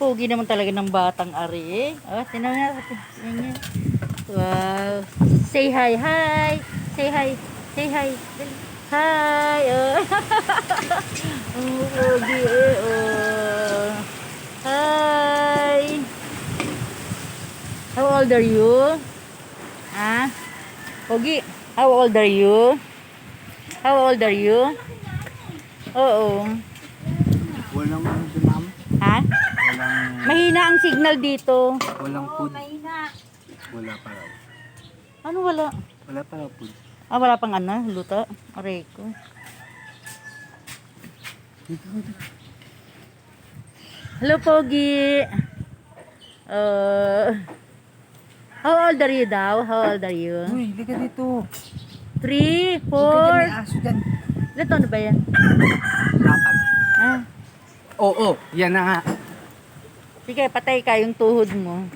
pogi naman talaga ng batang ari eh. Oh, tinan nga. Wow. Say hi, hi. Say hi. Say hi. Hi. Oh. Ang pogi eh. Oh. Hi. How old are you? Ah? Pogi, how old are you? How old are you? Oo. Walang ano dyan, ma'am? Ha? Walang, Mahina ang signal dito. walang food. Wala pa raw. Ano wala? Wala pa raw food. Ah, wala pang ano, luto. Aray ko. Hello, Pogi. How old are you daw? How old are you? Uy, liga dito. 3, Huwag ka dyan, may 4. aso dyan. Ito ano ba yan? Dapat. Ah, Oo, yan na nga. sige, patay ka yung tuhod mo.